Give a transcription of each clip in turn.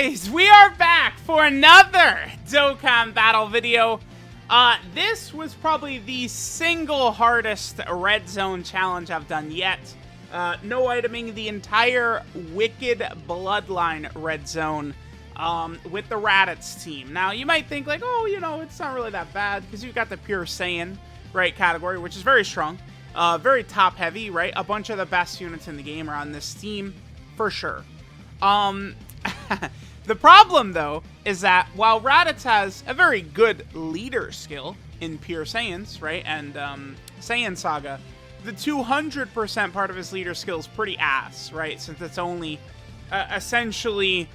guys, we are back for another Dokkan battle video. This was probably the single hardest red zone challenge I've done yet. No iteming the entire Wicked Bloodline red zone with the Raditz team. Now, you might think like, oh, you know, it's not really that bad because you've got the Pure Saiyan, right, category, which is very strong, very top heavy, right? A bunch of the best units in the game are on this team, for sure. The problem, though, is that while Raditz has a very good leader skill in Pure Saiyans, right, and Saiyan Saga, the 200% part of his leader skill is pretty ass, right, since it's only essentially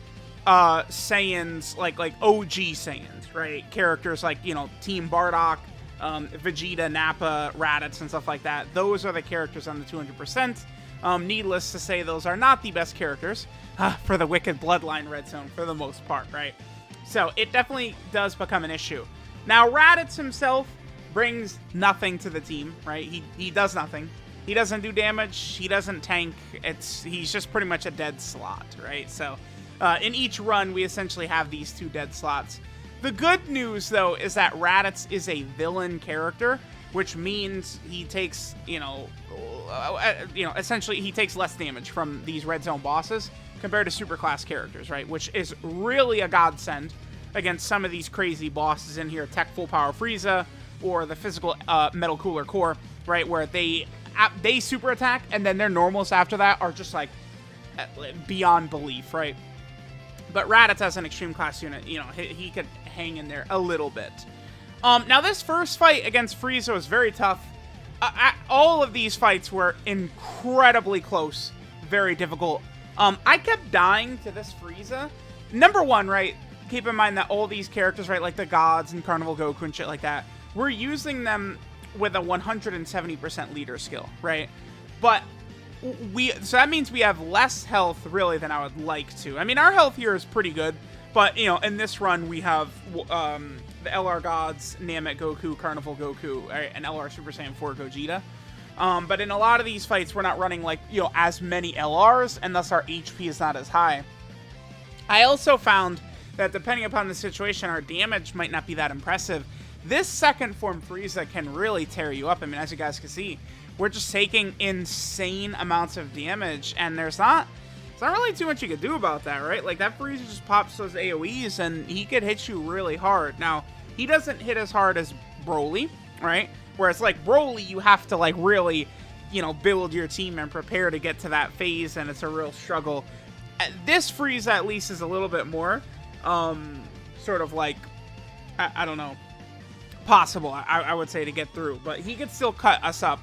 Saiyans, like OG Saiyans, right, characters like, you know, Team Bardock, Vegeta, Nappa, Raditz, and stuff like that. Those are the characters on the 200%. Needless to say, those are not the best characters for the Wicked Bloodline red zone for the most part, right? So it definitely does become an issue. Now, Raditz himself brings nothing to the team, right? He does nothing. He doesn't do damage. He doesn't tank. He's just pretty much a dead slot, right? So in each run, we essentially have these two dead slots. The good news, though, is that Raditz is a villain character, which means he takes, essentially he takes less damage from these red zone bosses compared to superclass characters, right? Which is really a godsend against some of these crazy bosses in here, Tech Full Power Frieza or the physical Metal Cooler Core, right? Where they super attack and then their normals after that are just like beyond belief, right? But Raditz as an extreme class unit, you know, he could hang in there a little bit. Now, this first fight against Frieza was very tough. All of these fights were incredibly close, very difficult. I kept dying to this Frieza. Number one, right, keep in mind that all these characters, right, like the gods and Carnival Goku and shit like that, we're using them with a 170% leader skill, right? But so that means we have less health, really, than I would like to. I mean, our health here is pretty good, but, you know, in this run, we have the LR Gods, Namek Goku, Carnival Goku, and LR Super Saiyan 4 Gogeta. But in a lot of these fights, we're not running, like, you know, as many LRs, and thus our HP is not as high. I also found that depending upon the situation, our damage might not be that impressive. This second form Frieza can really tear you up. I mean, as you guys can see, we're just taking insane amounts of damage, and there's not really too much you can do about that, right? Like, that Frieza just pops those AoEs, and he could hit you really hard. Now, he doesn't hit as hard as Broly, right? Whereas, like, Broly, you have to, like, really, you know, build your team and prepare to get to that phase, and it's a real struggle. This Frieza, at least, is a little bit more, sort of, like, I don't know, possible, I would say, to get through. But he could still cut us up,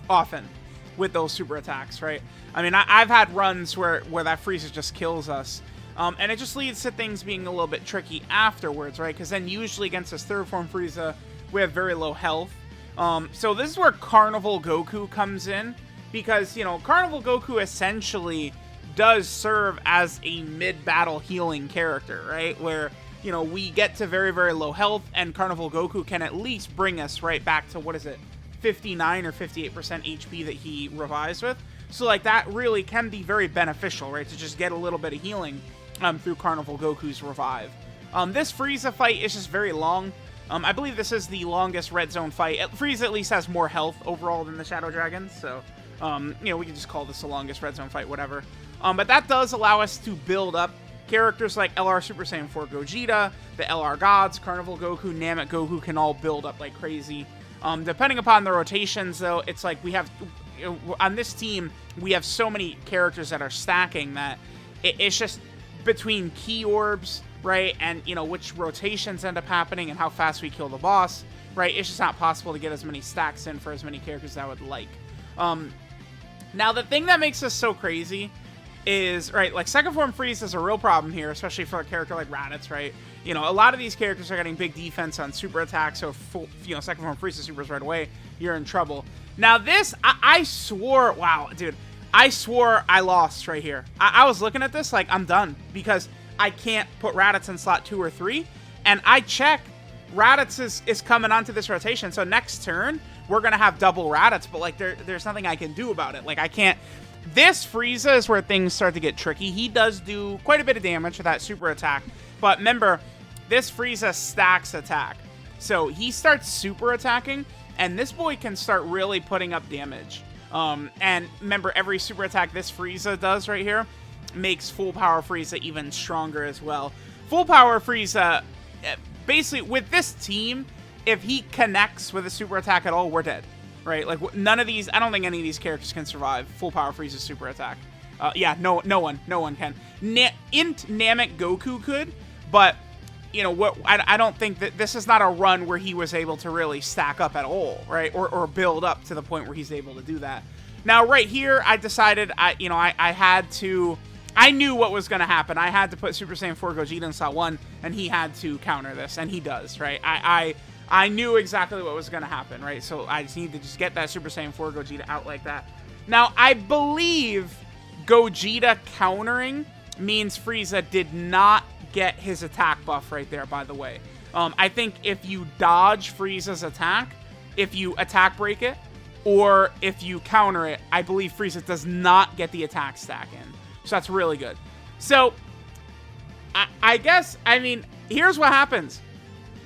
often with those super attacks, right? I mean, I've had runs where that Frieza just kills us, and it just leads to things being a little bit tricky afterwards, right? Because then usually against this third form Frieza, we have very low health. So this is where Carnival Goku comes in, because, you know, Carnival Goku essentially does serve as a mid-battle healing character, right? Where, you know, we get to very, very low health, and Carnival Goku can at least bring us right back to, what is it, 59 or 58% HP that he revives with. So, like, that really can be very beneficial, right, to just get a little bit of healing through Carnival Goku's revive. This Frieza fight is just very long. I believe this is the longest red zone fight. Frieza at least has more health overall than the Shadow Dragons, so, you know, we can just call this the longest red zone fight, whatever. But that does allow us to build up characters like LR Super Saiyan 4 Gogeta, the LR Gods, Carnival Goku, Namek Goku can all build up like crazy. Depending upon the rotations, though, it's like we have, on this team, we have so many characters that are stacking that it's just between key orbs, right, and, you know, which rotations end up happening and how fast we kill the boss, right, it's just not possible to get as many stacks in for as many characters as I would like. Now, the thing that makes this so crazy is, right, like, second form Frieza is a real problem here, especially for a character like Raditz, right? You know, a lot of these characters are getting big defense on super attacks, so if, you know, second form Frieza supers right away, you're in trouble. Now this, I swore, wow, dude, I swore I lost right here. I was looking at this like, I'm done, because I can't put Raditz in slot 2 or 3, and I check, Raditz is coming onto this rotation, so next turn, we're gonna have double Raditz, but, like, there's nothing I can do about it. Like, I can't, This Frieza is where things start to get tricky. He does do quite a bit of damage with that super attack. But remember, this Frieza stacks attack. So he starts super attacking, and this boy can start really putting up damage. And remember, every super attack this Frieza does right here makes full power Frieza even stronger as well. Full power Frieza, basically, with this team, if he connects with a super attack at all, we're dead. Right? Like, none of these, I don't think any of these characters can survive full power Frieza's super attack. Yeah, no one can. Int Namek Goku could, but, you know, what? I don't think that this is not a run where he was able to really stack up at all, right? Or build up to the point where he's able to do that. Now, right here, I decided, I had to, I knew what was going to happen. I had to put Super Saiyan 4 Gogeta in slot 1, and he had to counter this, and he does, right? I knew exactly what was going to happen, right? So I just need to just get that Super Saiyan 4 Gogeta out like that. Now, I believe Gogeta countering means Frieza did not get his attack buff right there, by the way. I think if you dodge Frieza's attack, if you attack break it, or if you counter it, I believe Frieza does not get the attack stack in. So that's really good. So, I guess, I mean, here's what happens.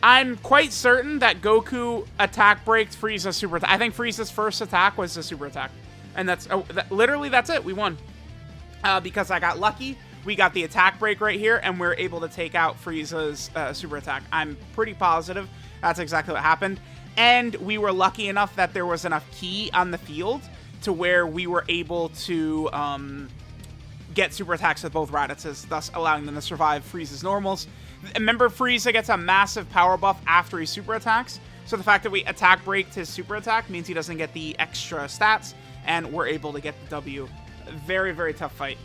I'm quite certain that Goku attack braked Frieza's super attack. I think Frieza's first attack was a super attack. And that's, literally that's it. We won. Because I got lucky. We got the attack break right here, and we're able to take out Frieza's super attack. I'm pretty positive that's exactly what happened. And we were lucky enough that there was enough ki on the field to where we were able to get super attacks with both Raditzes, thus allowing them to survive Frieza's normals. Remember, Frieza gets a massive power buff after he super attacks. So the fact that we attack braked his super attack means he doesn't get the extra stats, and we're able to get the W. Very, very tough fight.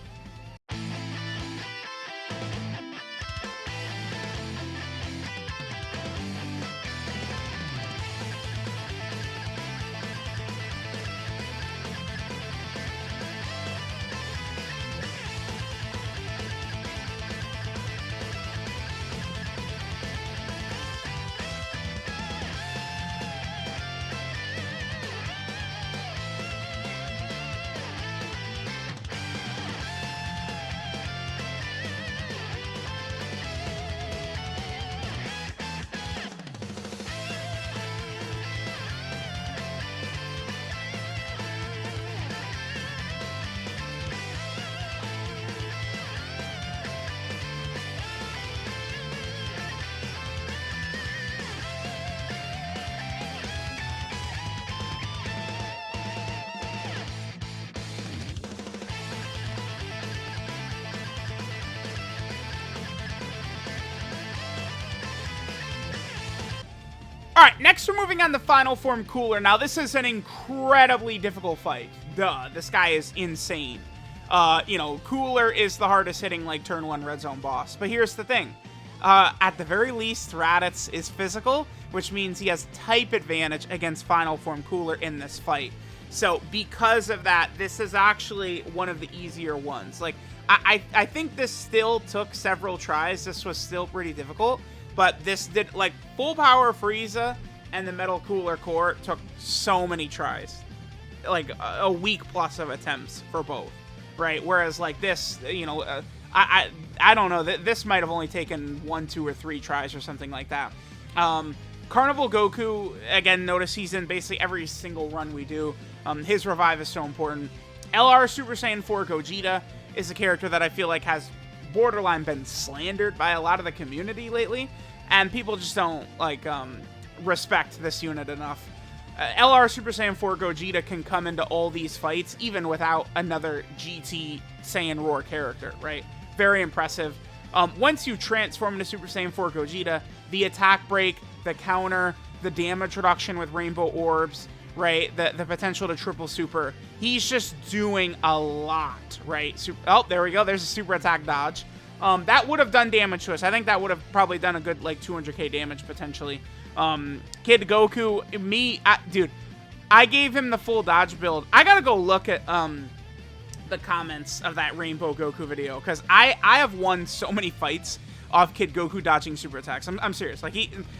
Alright, next we're moving on to Final Form Cooler. Now, this is an incredibly difficult fight. Duh, this guy is insane. You know, Cooler is the hardest hitting, like, turn 1 red zone boss. But here's the thing. At the very least, Raditz is physical, which means he has type advantage against Final Form Cooler in this fight. So, because of that, this is actually one of the easier ones. Like, I think this still took several tries. This was still pretty difficult. But this did, like, full power Frieza and the Metal Cooler Core took so many tries. Like, a week plus of attempts for both, right? Whereas, like, this, you know, I don't know. This might have only taken 1, 2, or 3 tries or something like that. Carnival Goku, again, notice he's in basically every single run we do. His revive is so important. LR Super Saiyan 4 Gogeta is a character that I feel like has borderline been slandered by a lot of the community lately, and people just don't, like, respect this unit enough. LR Super Saiyan 4 Gogeta can come into all these fights even without another GT Saiyan Roar character, right? Very impressive. Once you transform into Super Saiyan 4 Gogeta, the attack break, the counter, the damage reduction with rainbow orbs, right? The potential to triple super. He's just doing a lot, right? Oh, there we go. There's a super attack dodge. That would have done damage to us. I think that would have probably done a good, like, 200k damage, potentially. Kid Goku, dude, I gave him the full dodge build. I gotta go look at, the comments of that Rainbow Goku video, because I have won so many fights off Kid Goku dodging super attacks. I'm serious. Like,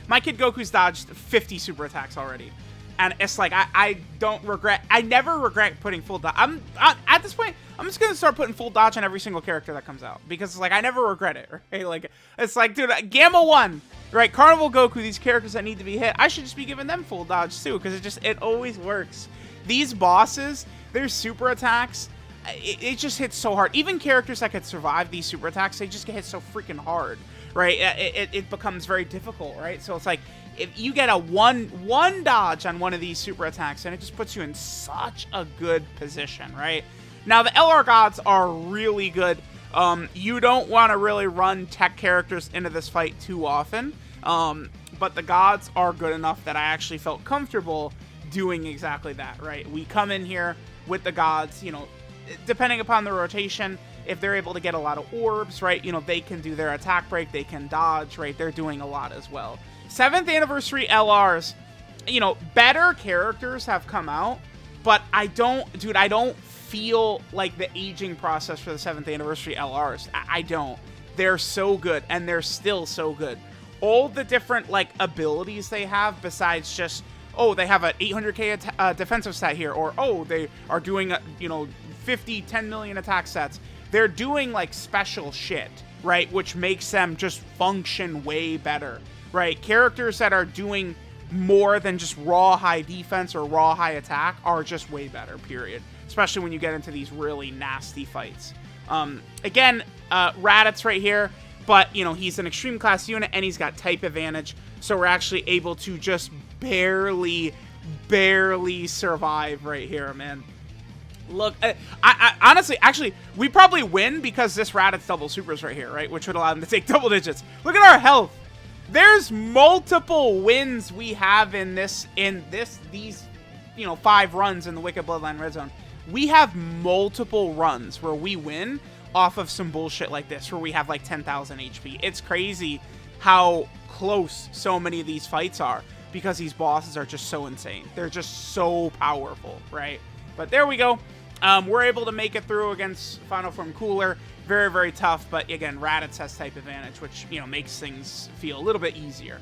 my Kid Goku's dodged 50 super attacks already. And it's like, I don't regret, I never regret putting full dodge. At this point, I'm just gonna start putting full dodge on every single character that comes out, because it's like, I never regret it, right? Like, it's like, dude, Gamma 1, right? Carnival Goku, these characters that need to be hit, I should just be giving them full dodge too, because it always works. These bosses, their super attacks, it just hits so hard. Even characters that could survive these super attacks, they just get hit so freaking hard, right? It becomes very difficult, right? So it's like, if you get a one dodge on one of these super attacks, and it just puts you in such a good position, right? Now, the LR gods are really good. You don't want to really run tech characters into this fight too often, but the gods are good enough that I actually felt comfortable doing exactly that, right? We come in here with the gods, you know, depending upon the rotation, if they're able to get a lot of orbs, right, you know, they can do their attack break, they can dodge, right? They're doing a lot as well. 7th anniversary LRs, you know, better characters have come out, but I don't feel like the aging process for the 7th anniversary LRs. I don't. They're so good, and they're still so good. All the different, like, abilities they have, besides just, oh, they have an 800k defensive stat here, or, oh, they are doing, you know, 10 million attack sets. They're doing, like, special shit, right, which makes them just function way better. Right, characters that are doing more than just raw high defense or raw high attack are just way better, period. Especially when you get into these really nasty fights. Again, Raditz right here, but, you know, he's an extreme class unit and he's got type advantage, so we're actually able to just barely survive right here, man. Look, I honestly, actually, we probably win because this Raditz double supers right here, right, which would allow him to take double digits. Look at our health. There's multiple wins we have in these, you know, 5 runs in the Wicked Bloodline Red Zone. We have multiple runs where we win off of some bullshit like this, where we have like 10,000 HP. It's crazy how close so many of these fights are, because these bosses are just so insane. They're just so powerful, right? But there we go. We're able to make it through against Final Form Cooler. Very, very tough, but again, Raditz has type advantage, which, you know, makes things feel a little bit easier.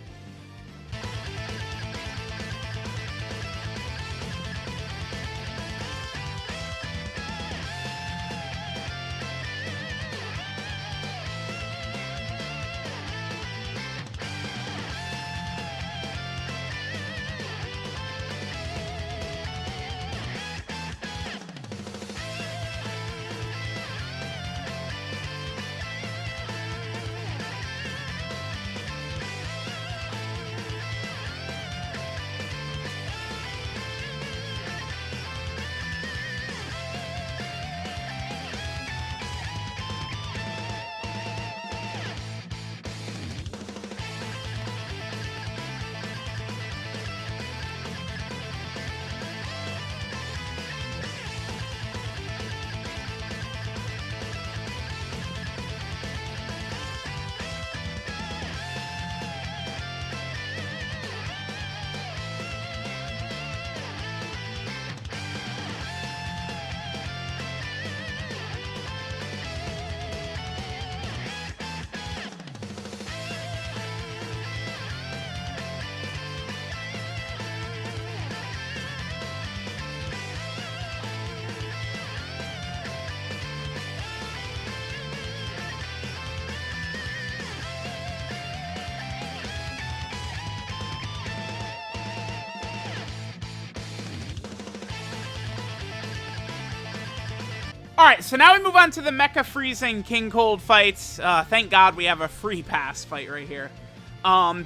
Alright, so now we move on to the Mecha Freezing King Cold fights. Thank God we have a free pass fight right here.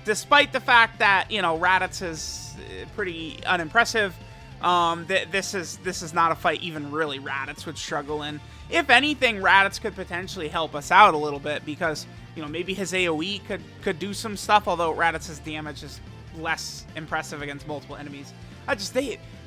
Despite the fact that, you know, Raditz is pretty unimpressive, this is not a fight even really Raditz would struggle in. If anything, Raditz could potentially help us out a little bit, because, you know, maybe his AoE could do some stuff, although Raditz's damage is less impressive against multiple enemies.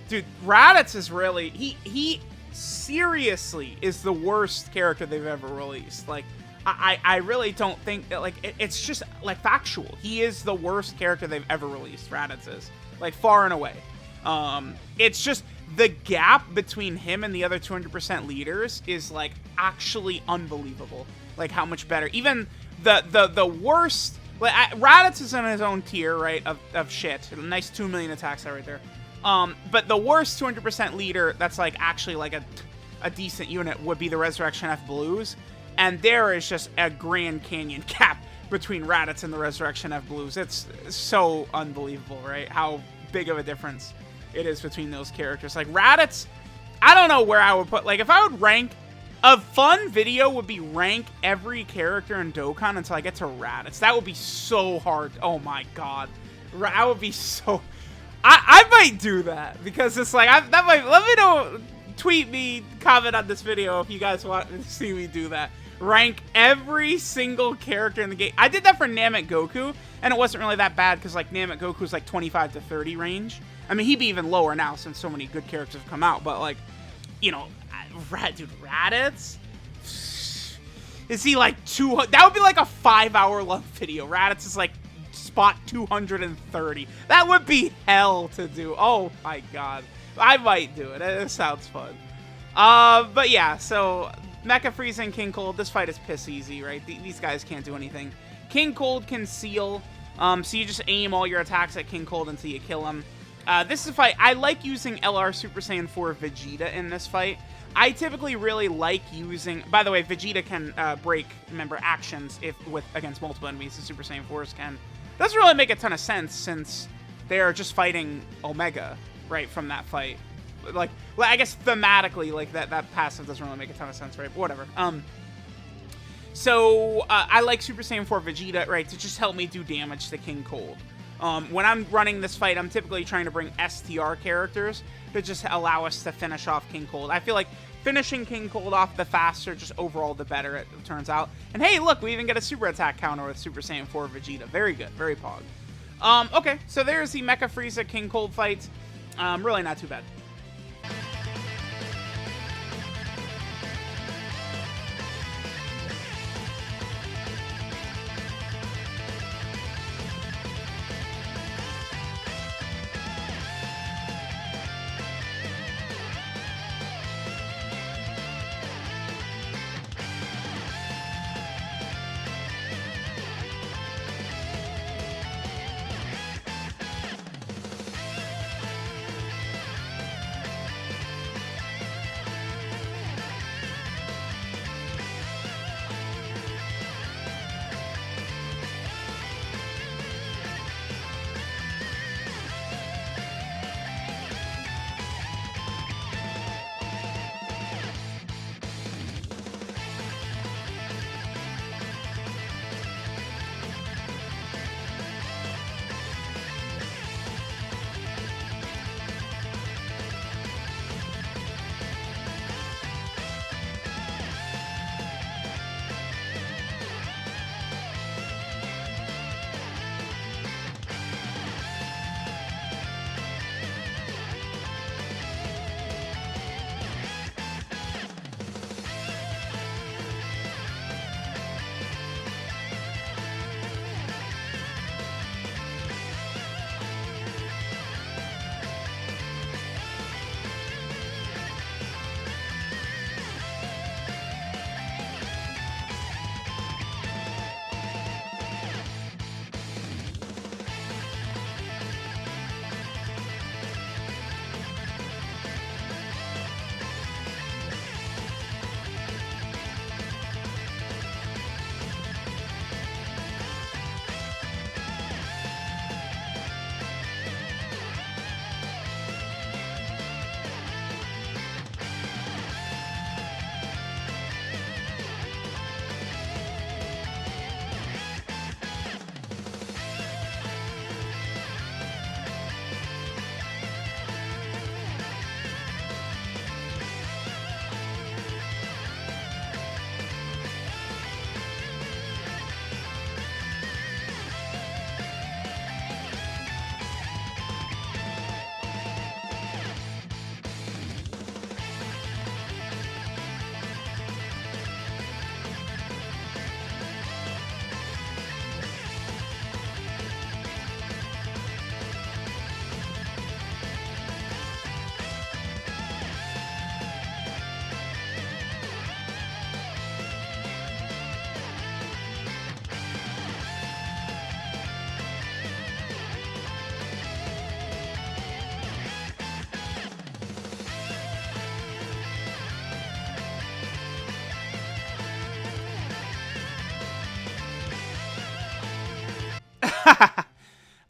Dude, Raditz is really, he seriously is the worst character they've ever released. Like, I really don't think that, like, it's just, like, factual. He is the worst character they've ever released, Raditz is. Like, far and away. It's just, the gap between him and the other 200% leaders is, like, actually unbelievable. Like, how much better. Even the worst, like, Raditz is in his own tier, right, of shit. A nice 2 million attack set right there. But the worst 200% leader that's like actually like a decent unit would be the Resurrection F Blues. And there is just a Grand Canyon gap between Raditz and the Resurrection F Blues. It's so unbelievable, right? How big of a difference it is between those characters. Like Raditz, I don't know where I would put, like if I would rank, a fun video would be rank every character in Dokkan until I get to Raditz. That would be so hard. Oh my god. I would be so... I might do that because it's like, let me know, tweet me, comment on this video if you guys want to see me do that. Rank every single character in the game. I did that for Namek Goku, and it wasn't really that bad because like Namek Goku's like 25 to 30 range. I mean, he'd be even lower now since so many good characters have come out, but like, you know, dude, Raditz? Is he like 200? That would be like a 5-hour long video. Raditz is like spot 230. That would be hell to do. Oh my god. I might do it. It sounds fun. But yeah, so Mecha, Frieza, and King Cold. This fight is piss easy, right? These guys can't do anything. King Cold can seal, so you just aim all your attacks at King Cold until you kill him. This is a fight. I like using LR Super Saiyan 4 Vegeta in this fight. I typically really like using... By the way, Vegeta can break, remember, actions against multiple enemies. The Super Saiyan 4s can. Doesn't really make a ton of sense since they're just fighting Omega, right, from that fight. Like, I guess thematically, like, that passive doesn't really make a ton of sense, right? But whatever. So, I like Super Saiyan 4 Vegeta, right, to just help me do damage to King Cold. When I'm running this fight, I'm typically trying to bring STR characters to just allow us to finish off King Cold. I feel like finishing King Cold off the faster, just overall, the better it turns out. And hey, look, we even get a super attack counter with Super Saiyan 4 Vegeta. Very good. Very pog. Okay, so there's the Mecha Frieza King Cold fight. Really not too bad.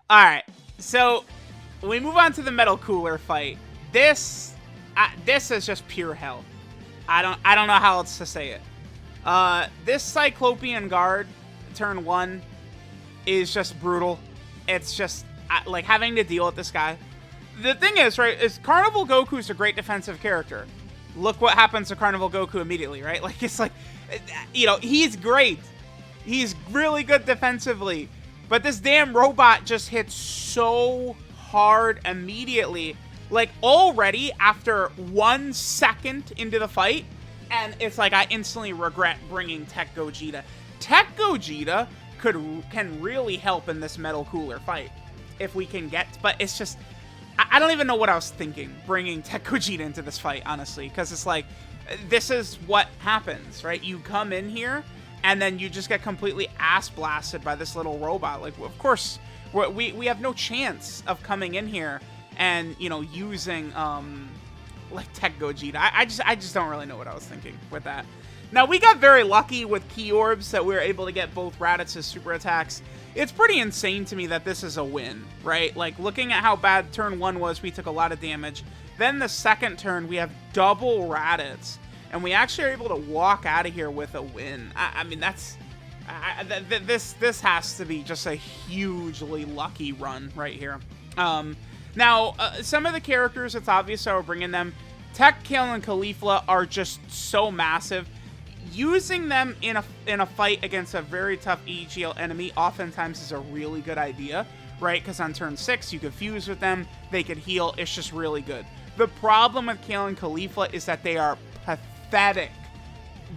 Alright, so we move on to the Metal Cooler fight. This is just pure hell. I don't know how else to say it. This Cyclopean Guard, turn 1, is just brutal. It's just, like, having to deal with this guy. The thing is, right, is Carnival Goku's a great defensive character. Look what happens to Carnival Goku immediately, right? Like, it's like, you know, he's great. He's really good defensively. But this damn robot just hits so hard immediately. Like, already after 1 second into the fight, and it's like I instantly regret bringing Tech Gogeta. Tech Gogeta can really help in this Metal Cooler fight if we can get, but it's just, I don't even know what I was thinking bringing Tech Gogeta into this fight, honestly, because it's like, this is what happens, right? You come in here and then you just get completely ass blasted by this little robot. Like, of course, we have no chance of coming in here and, you know, using like Tech Gogeta. I just don't really know what I was thinking with that. Now, we got very lucky with Key Orbs that we were able to get both Raditz's super attacks. It's pretty insane to me that this is a win, right? Like, looking at how bad turn 1 was, we took a lot of damage. Then the second turn, we have double Raditz, and we actually are able to walk out of here with a win. I mean, that's... this has to be just a hugely lucky run right here. Now, some of the characters, it's obvious how we're bringing them. Tech, Kale, and Caulifla are just so massive. Using them in a fight against a very tough EGL enemy oftentimes is a really good idea, right? Because on turn 6, you could fuse with them, they could heal, it's just really good. The problem with Kale and Caulifla is that they are pathetic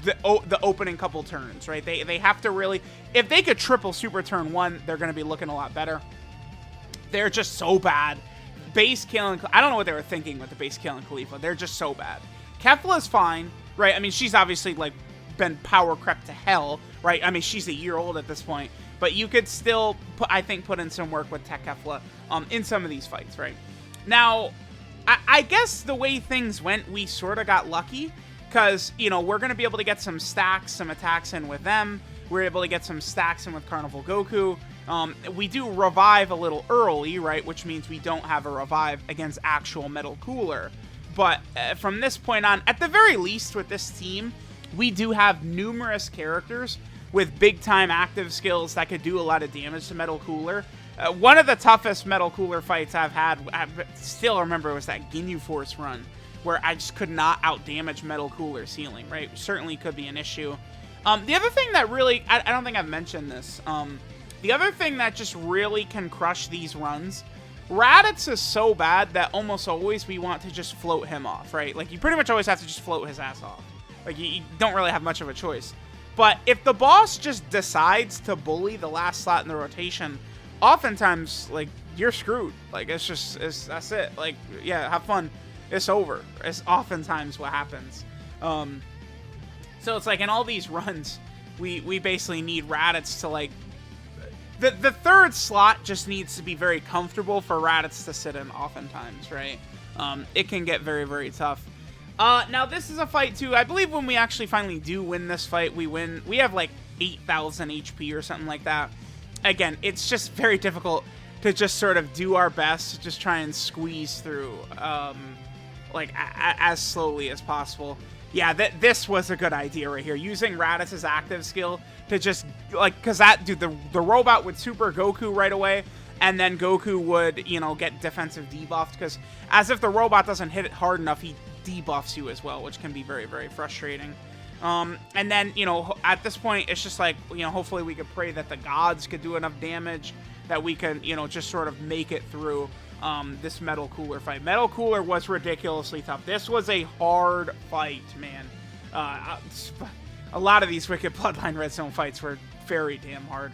the opening couple turns, right? They have to really, if they could triple super turn 1, they're going to be looking a lot better. They're just so bad. Base Kale and I don't know what they were thinking with the base Kale and Caulifla. They're just so bad. Kefla's fine, right? I mean, she's obviously, like, been power crept to hell, right? I mean, she's a year old at this point, but you could still, I think, put in some work with Tech Kefla in some of these fights, right? Now, I guess the way things went, we sort of got lucky, because, you know, we're going to be able to get some stacks, some attacks in with them. We're able to get some stacks in with Carnival Goku. We do revive a little early, right? Which means we don't have a revive against actual Metal Cooler. But from this point on, at the very least with this team, we do have numerous characters with big-time active skills that could do a lot of damage to Metal Cooler. One of the toughest Metal Cooler fights I've had, I still remember, was that Ginyu Force run, where I just could not out-damage Metal Cooler's healing, right? Certainly could be an issue. The other thing that really, I don't think I've mentioned this, the other thing that just really can crush these runs, Raditz is so bad that almost always we want to just float him off, right? Like, you pretty much always have to just float his ass off. Like, you don't really have much of a choice. But if the boss just decides to bully the last slot in the rotation, oftentimes, like, you're screwed. Like, that's it. Like, yeah, have fun. It's over. It's oftentimes what happens. So it's like, in all these runs, we basically need Raditz to, like, the third slot just needs to be very comfortable for Raditz to sit in oftentimes, right? It can get very, very tough. Now, this is a fight, too. I believe when we actually finally do win this fight, we win. We have, like, 8,000 HP or something like that. Again, it's just very difficult to just sort of do our best to just try and squeeze through, like, as slowly as possible. Yeah, this was a good idea right here. Using Raditz's active skill to just, like, because that, dude, the robot would super Goku right away, and then Goku would, you know, get defensive debuffed, because as if the robot doesn't hit it hard enough, he debuffs you as well, which can be very, very frustrating. And then, you know, at this point, it's just like, you know, hopefully we could pray that the gods could do enough damage that we can, you know, just sort of make it through this Metal Cooler fight. Metal Cooler was ridiculously tough. This was a hard fight, man. A lot of these Wicked Bloodline Red Zone fights were very damn hard.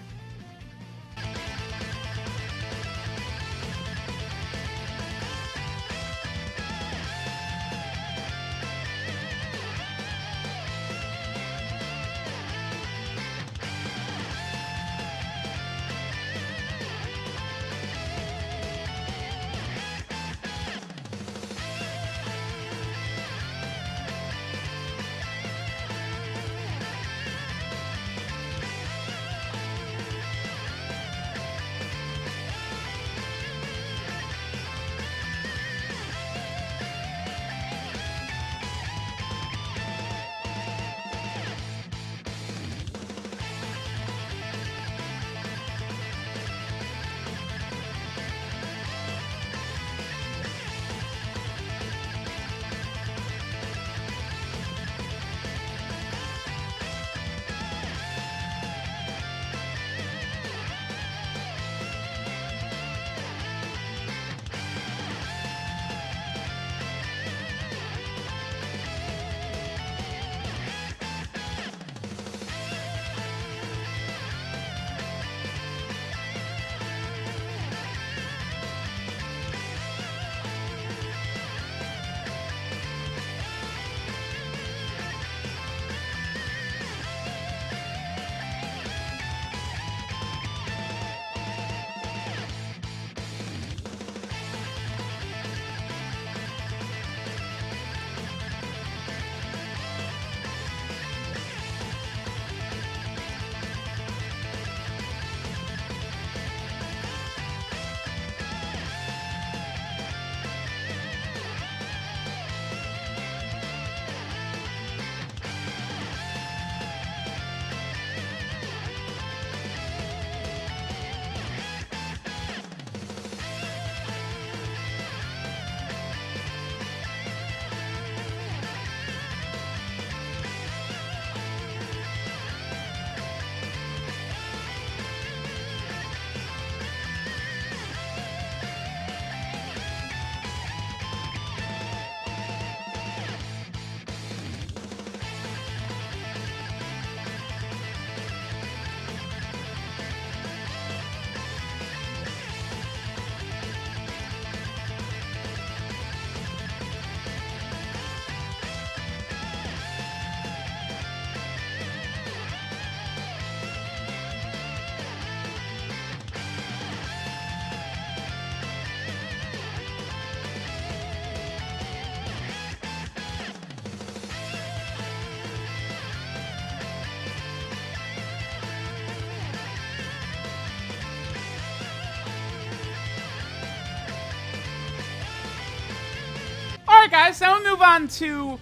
right, guys, now we move on to,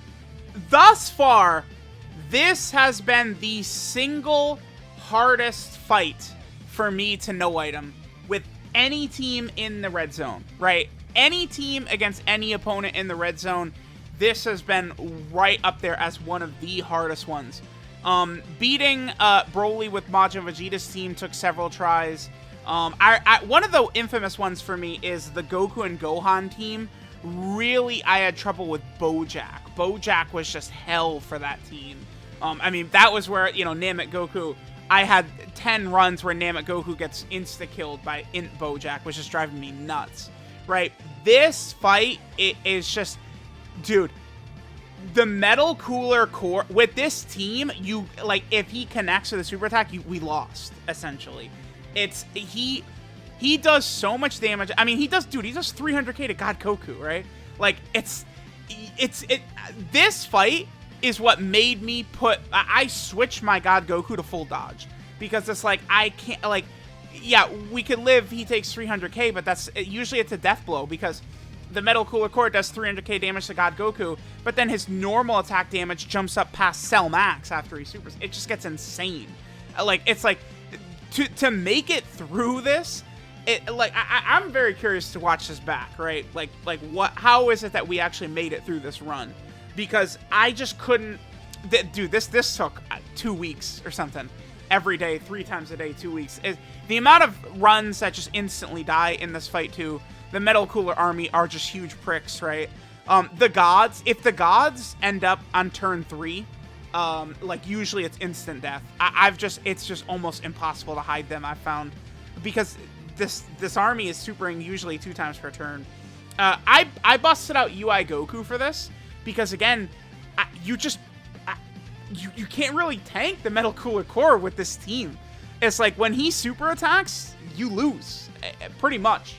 thus far, this has been the single hardest fight for me to no item with any team in the red zone, right? Any team against any opponent in the red zone, this has been right up there as one of the hardest ones. Beating Broly with Majin Vegeta's team took several tries. One of the infamous ones for me is the Goku and Gohan team. Really, I had trouble with Bojack. Bojack was just hell for that team. I mean, that was where, you know, Namek Goku, I had 10 runs where Namek Goku gets insta-killed by Int Bojack, which is driving me nuts, right? This fight, it is just, dude, the Metal Cooler Core, with this team, you, like, if he connects with a super attack, we lost, essentially. It's, he does so much damage. I mean, he does 300k to God Goku, right? Like, this fight is what made me I switched my God Goku to full dodge. Because it's like, I can't, like, yeah, we could live, he takes 300k, but that's, usually it's a death blow, because the Metal Cooler Core does 300k damage to God Goku, but then his normal attack damage jumps up past Cell Max after he supers. It just gets insane. Like, it's like, to make it through this, I'm very curious to watch this back, right? Like how is it that we actually made it through this run? Because I just couldn't, dude, this took 2 weeks or something. Every day, 3 times a day, 2 weeks. The amount of runs that just instantly die in this fight too. The Metal Cooler Army are just huge pricks, right? The gods, if the gods end up on turn 3, like usually it's instant death. It's just almost impossible to hide them, I've found. Because this army is supering usually 2 times per turn. I busted out UI Goku for this. Because again, you can't really tank the Metal Cooler Core with this team. It's like when he super attacks, you lose. Pretty much.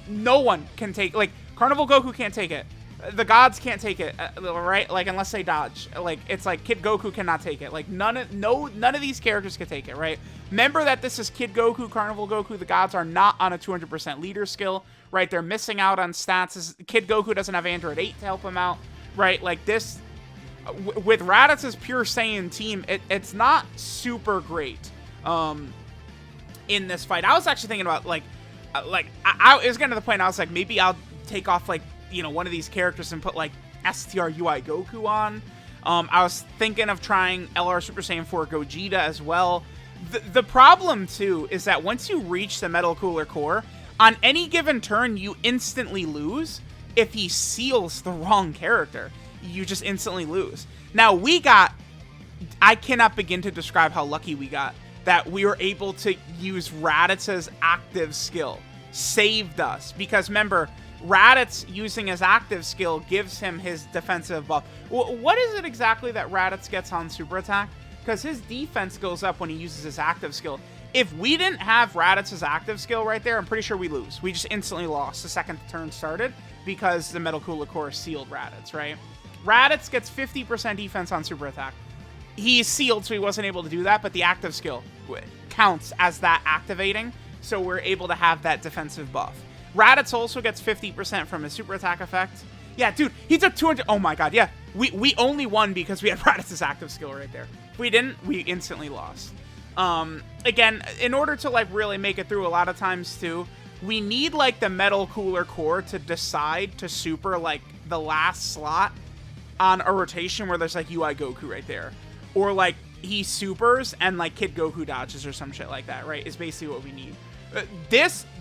No one can take, like, Carnival Goku can't take it. The gods can't take it, right? Like, unless they dodge. Like, it's like Kid Goku cannot take it. Like, none of these characters can take it, right? Remember that this is Kid Goku, Carnival Goku. The gods are not on a 200% leader skill, right? They're missing out on stats. Kid Goku doesn't have Android 8 to help him out, right? Like, this, with Raditz's Pure Saiyan team, it's not super great in this fight. I was actually thinking about, I was getting to the point, I was like, maybe I'll take off, like, you know, one of these characters and put, like, STR UI Goku on. I was thinking of trying LR Super Saiyan 4 Gogeta as well. The problem, too, is that once you reach the Metal Cooler Core, on any given turn, you instantly lose if he seals the wrong character. You just instantly lose. Now, I cannot begin to describe how lucky we got that we were able to use Raditz's active skill. Saved us. Because, remember, Raditz using his active skill gives him his defensive buff. What is it exactly that Raditz gets on super attack? Because his defense goes up when he uses his active skill. If we didn't have Raditz's active skill right there, I'm pretty sure we lose. We just instantly lost the second the turn started because the Metal Cooler Core sealed Raditz, right? Raditz gets 50% defense on super attack. He's sealed, so he wasn't able to do that, but the active skill counts as that activating, so we're able to have that defensive buff. Raditz also gets 50% from his super attack effect. Yeah, dude, he took 200. Oh my god, yeah. We only won because we had Raditz's active skill right there. If we didn't, we instantly lost. Again, in order to, like, really make it through, a lot of times, too, we need, like, the Metal Cooler Core to decide to super, like, the last slot on a rotation where there's, like, UI Goku right there. Or, like, he supers and, like, Kid Goku dodges or some shit like that, right? Is basically what we need.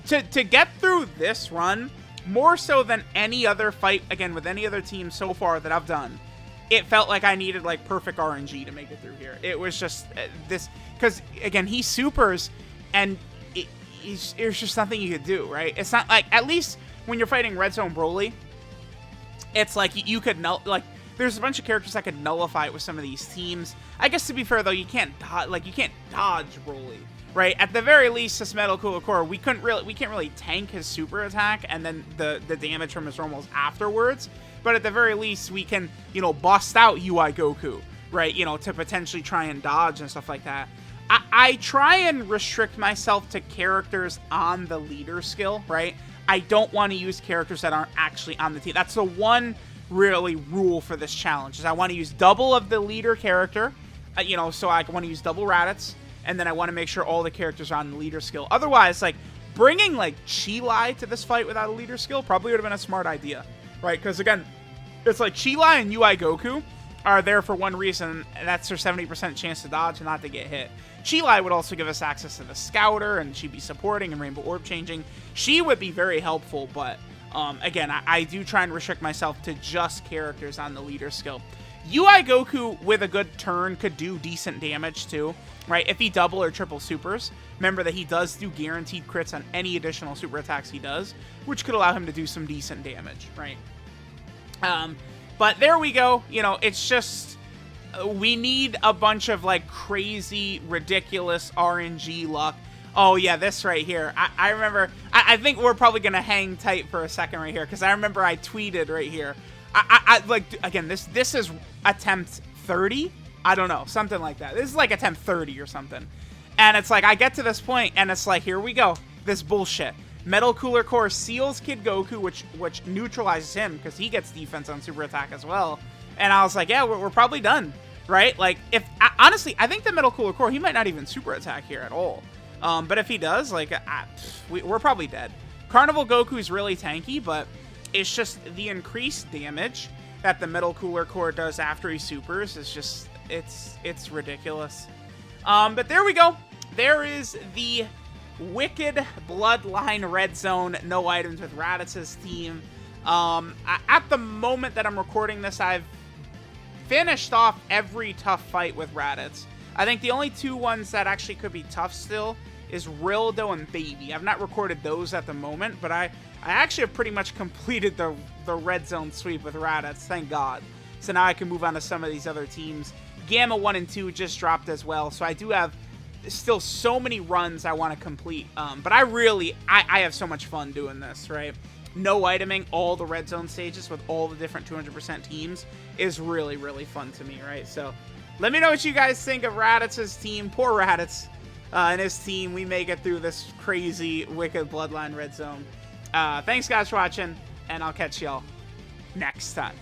To get through this run, more so than any other fight, again, with any other team so far that I've done, it felt like I needed, like, perfect RNG to make it through here. It was just this, because, again, he supers, and it's just nothing you could do, right? It's not, like, at least when you're fighting Red Zone Broly, it's like, you could, like, there's a bunch of characters that could nullify it with some of these teams. I guess, to be fair, though, you can't dodge Broly. Right, at the very least, this Metal Cooler Core, we can't really tank his super attack and then the damage from his normals afterwards. But at the very least, we can, you know, bust out UI Goku, right? You know, to potentially try and dodge and stuff like that. I try and restrict myself to characters on the leader skill, right? I don't want to use characters that aren't actually on the team. That's the one really rule for this challenge. Is I want to use double of the leader character, you know, so I want to use double Raditz, and then I want to make sure all the characters are on the leader skill. Otherwise, like, bringing, like, Chi-Lai to this fight without a leader skill probably would have been a smart idea, right? Because, again, it's like Chi-Lai and UI Goku are there for one reason, and that's their 70% chance to dodge and not to get hit. Chi-Lai would also give us access to the Scouter, and she'd be supporting and Rainbow Orb changing. She would be very helpful, but, again, I do try and restrict myself to just characters on the leader skill. UI Goku, with a good turn, could do decent damage, too, right? If he double or triple supers. Remember that he does do guaranteed crits on any additional super attacks he does, which could allow him to do some decent damage, right? But there we go. You know, it's just, we need a bunch of, like, crazy, ridiculous RNG luck. Oh, yeah, this right here. I remember, I think we're probably going to hang tight for a second right here, because I remember I tweeted right here. Like, again, this is attempt 30? I don't know, something like that. This is like attempt 30 or something. And it's like, I get to this point, and it's like, here we go. This bullshit. Metal Cooler Core seals Kid Goku, which neutralizes him, because he gets defense on super attack as well. And I was like, yeah, we're probably done, right? Like, honestly, I think the Metal Cooler Core, he might not even super attack here at all. But if he does, like, we're probably dead. Carnival Goku's really tanky, but it's just the increased damage that the Metal Cooler Core does after he supers is just, it's ridiculous. But there we go. There is the Wicked Bloodline Red Zone no items with Raditz's team. At the moment that I'm recording this, I've finished off every tough fight with Raditz. I think the only two ones that actually could be tough still is Rildo and Baby. I've not recorded those at the moment, but I actually have pretty much completed the Red Zone sweep with Raditz, thank God. So now I can move on to some of these other teams. Gamma 1 and 2 just dropped as well, so I do have still so many runs I want to complete. But I have so much fun doing this, right? No iteming all the Red Zone stages with all the different 200% teams is really, really fun to me, right? So let me know what you guys think of Raditz's team. Poor Raditz and his team. We may get through this crazy Wicked Bloodline Red Zone. Thanks, guys, for watching, and I'll catch y'all next time.